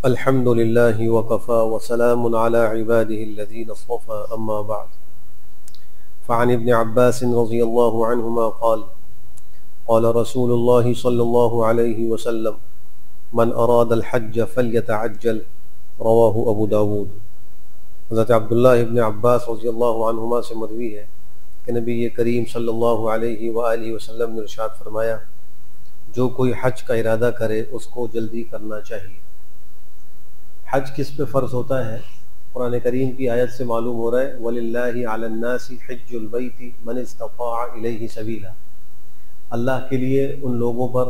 الحمد لله وكفى وسلام على عباده الذين اصطفى أما بعد. فعن ابن عباس رضي الله عنهما قال قال رسول الله صلى الله عليه وسلم من أراد الحج فليتعجل. رواه ابو داود۔ حضرت عبداللہ ابن عباس رضی اللہ عنہما سے مروی ہے کہ نبی کریم صلی اللہ علیہ وآلہ وسلم نے ارشاد فرمایا، جو کوئی حج کا ارادہ کرے اس کو جلدی کرنا چاہیے۔ حج کس پہ فرض ہوتا ہے؟ قرآن کریم کی آیت سے معلوم ہو رہا ہے وَلِلَّهِ عَلَى النَّاسِ حِجُّ الْبَيْتِ مَنِ اسْتَطَاعَ إِلَيْهِ سَبِيلًا۔ اللہ کے لیے ان لوگوں پر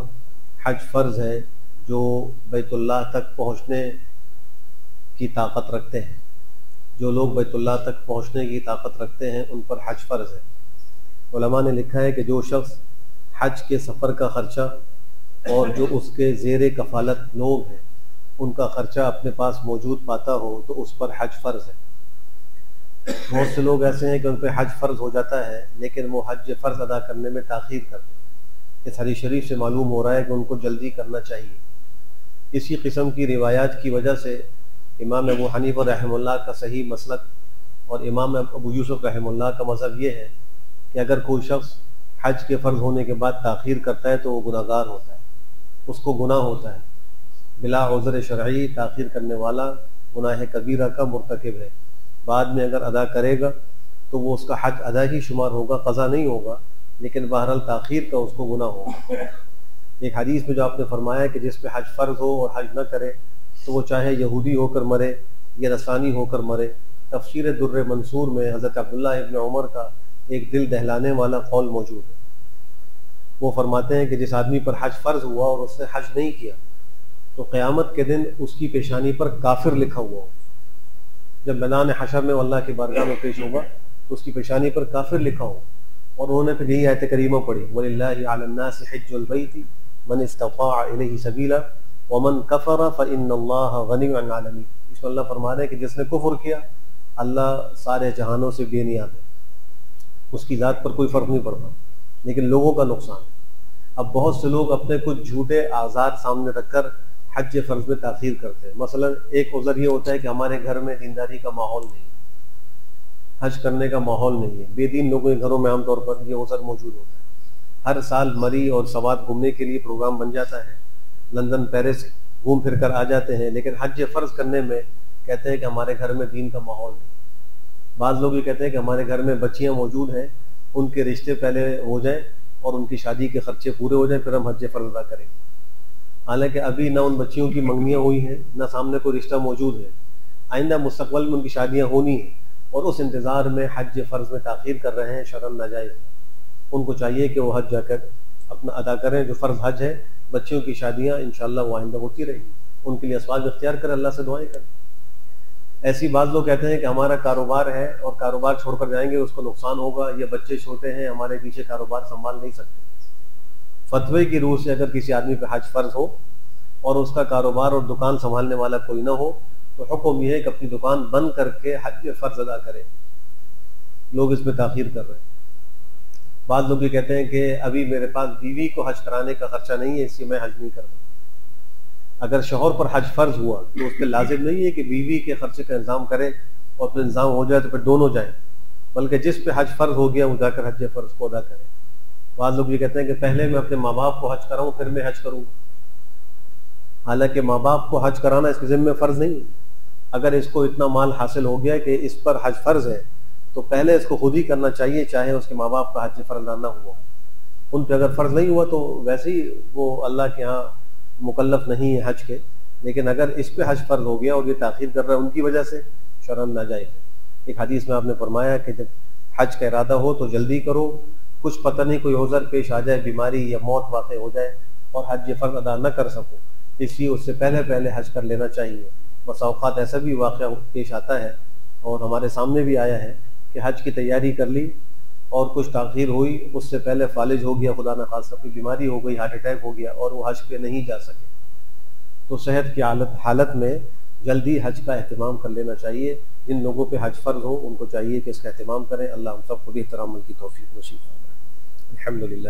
حج فرض ہے جو بیت اللہ تک پہنچنے کی طاقت رکھتے ہیں۔ جو لوگ بیت اللہ تک پہنچنے کی طاقت رکھتے ہیں ان پر حج فرض ہے۔ علماء نے لکھا ہے کہ جو شخص حج کے سفر کا خرچہ اور جو اس کے زیر کفالت لوگ ہیں ان کا خرچہ اپنے پاس موجود پاتا ہو تو اس پر حج فرض ہے۔ بہت سے لوگ ایسے ہیں کہ ان پہ حج فرض ہو جاتا ہے لیکن وہ حج فرض ادا کرنے میں تاخیر کرتے ہیں۔ اس حدیث شریف سے معلوم ہو رہا ہے کہ ان کو جلدی کرنا چاہیے۔ اسی قسم کی روایات کی وجہ سے امام ابو حنیفہ رحمہ اللہ کا صحیح مسلک اور امام ابو یوسف رحمہ اللہ کا مذہب یہ ہے کہ اگر کوئی شخص حج کے فرض ہونے کے بعد تاخیر کرتا ہے تو وہ گناہ گار ہوتا ہے، اس کو گناہ ہوتا ہے۔ بلا عذر شرعی تاخیر کرنے والا گناہ کبیرہ کا مرتکب ہے۔ بعد میں اگر ادا کرے گا تو وہ اس کا حج ادا ہی شمار ہوگا، قضا نہیں ہوگا، لیکن بہرحال تاخیر کا اس کو گناہ ہوگا۔ ایک حدیث میں جو آپ نے فرمایا کہ جس پہ حج فرض ہو اور حج نہ کرے تو وہ چاہے یہودی ہو کر مرے یا نصرانی ہو کر مرے۔ تفسیر در منصور میں حضرت عبداللہ ابن عمر کا ایک دل دہلانے والا قول موجود ہے۔ وہ فرماتے ہیں کہ جس آدمی پر حج فرض ہوا اور اس نے حج نہیں کیا تو قیامت کے دن اس کی پیشانی پر کافر لکھا ہوا ہو۔ جب میدان حشر میں اللہ کی بارگاہ میں پیش ہوگا تو اس کی پیشانی پر کافر لکھا ہو، اور انہوں نے پھر یہی آیت کریمہ پڑھی وَلِلَّهِ عَلَى النَّاسِ حِجُّ الْبَيْتِ مَنِ اسْتَطَاعَ إِلَيْهِ سَبِيلًا وَمَنْ كَفَرَ فَإِنَّ اللَّهَ غَنِيٌّ عَنِ الْعَالَمِينَ۔ اس میں اللہ فرما رہے ہیں کہ جس نے کفر کیا اللہ سارے جہانوں سے بے نیاز ہے، اس کی ذات پر کوئی فرق نہیں پڑتا، لیکن لوگوں کا نقصان ہے۔ اب بہت سے لوگ اپنے کچھ جھوٹے اعذار سامنے رکھ کر حج فرض میں تاخیر کرتے ہیں۔ مثلا ایک عذر یہ ہوتا ہے کہ ہمارے گھر میں دینداری کا ماحول نہیں ہے، حج کرنے کا ماحول نہیں ہے۔ بے دین لوگوں کے گھروں میں عام طور پر یہ عذر موجود ہوتا ہے۔ ہر سال مری اور سوات گھومنے کے لیے پروگرام بن جاتا ہے، لندن پیرس گھوم پھر کر آ جاتے ہیں، لیکن حج فرض کرنے میں کہتے ہیں کہ ہمارے گھر میں دین کا ماحول نہیں۔ بعض لوگ یہ کہتے ہیں کہ ہمارے گھر میں بچیاں موجود ہیں، ان کے رشتے پہلے ہو جائیں اور ان کی شادی کے خرچے پورے ہو جائیں پھر ہم حج فرض ادا کریں گے۔ حالانکہ ابھی نہ ان بچیوں کی منگنیاں ہوئی ہیں نہ سامنے کوئی رشتہ موجود ہے، آئندہ مستقبل میں ان کی شادیاں ہونی ہیں، اور اس انتظار میں حج فرض میں تاخیر کر رہے ہیں، شرعاً ناجائز۔ ان کو چاہیے کہ وہ حج جا کر اپنا ادا کریں، جو فرض حج ہے۔ بچیوں کی شادیاں انشاءاللہ وہ آئندہ ہوتی رہیں گی، ان کے لیے اسباب اختیار کریں، اللہ سے دعائیں کریں۔ ایسی بعض لوگ کہتے ہیں کہ ہمارا کاروبار ہے اور کاروبار چھوڑ کر جائیں گے اس کو نقصان ہوگا، یا بچے چھوٹے ہیں ہمارے پیچھے کاروبار سنبھال نہیں سکتے۔ فتوے کی روح سے اگر کسی آدمی پہ حج فرض ہو اور اس کا کاروبار اور دکان سنبھالنے والا کوئی نہ ہو تو حکم یہ ہے کہ اپنی دکان بند کر کے حج فرض ادا کرے۔ لوگ اس میں تاخیر کر رہے ہیں۔ بعض لوگ یہ کہتے ہیں کہ ابھی میرے پاس بیوی کو حج کرانے کا خرچہ نہیں ہے، اس لیے میں حج نہیں کرتا۔ اگر شوہر پر حج فرض ہوا تو اس پہ لازم نہیں ہے کہ بیوی کے خرچے کا انتظام کرے، اور پھر انتظام ہو جائے تو پھر دونوں جائیں، بلکہ جس پہ حج فرض ہو گیا وہ جا کر حج فرض کو ادا کرے۔ بعض لوگ یہ کہتے ہیں کہ پہلے میں اپنے ماں باپ کو حج کراؤں پھر میں حج کروں گا، حالانکہ ماں باپ کو حج کرانا اس کے ذمہ میں فرض نہیں ہے۔ اگر اس کو اتنا مال حاصل ہو گیا کہ اس پر حج فرض ہے تو پہلے اس کو خود ہی کرنا چاہیے، چاہے اس کے ماں باپ کا حج فرض نہ ہوا۔ ان پہ اگر فرض نہیں ہوا تو ویسے ہی وہ اللہ کے ہاں مکلف نہیں ہے حج کے، لیکن اگر اس پہ حج فرض ہو گیا اور یہ تاخیر کر رہا ہے ان کی وجہ سے، شرعاً ناجائز ہے۔ ایک حدیث میں آپ نے فرمایا کہ جب حج کا ارادہ ہو تو جلدی کرو، کچھ پتہ نہیں کوئی عذر پیش آ جائے، بیماری یا موت واقع ہو جائے اور حج فرض ادا نہ کر سکو، اس لیے اس سے پہلے حج کر لینا چاہیے۔ بس اوقات ایسا بھی واقعہ پیش آتا ہے اور ہمارے سامنے بھی آیا ہے کہ حج کی تیاری کر لی اور کچھ تاخیر ہوئی، اس سے پہلے فالج ہو گیا، خدا نخواستہ کوئی بیماری ہو گئی، ہارٹ اٹیک ہو گیا اور وہ حج پہ نہیں جا سکے۔ تو صحت کی حالت میں جلدی حج کا اہتمام کر لینا چاہیے۔ جن لوگوں پہ حج فرض ہو ان کو چاہیے کہ اس کا اہتمام کریں۔ اللہ ہم سب کو بھی احترام کی توفیق نصیب فرمائے۔ الحمدللہ۔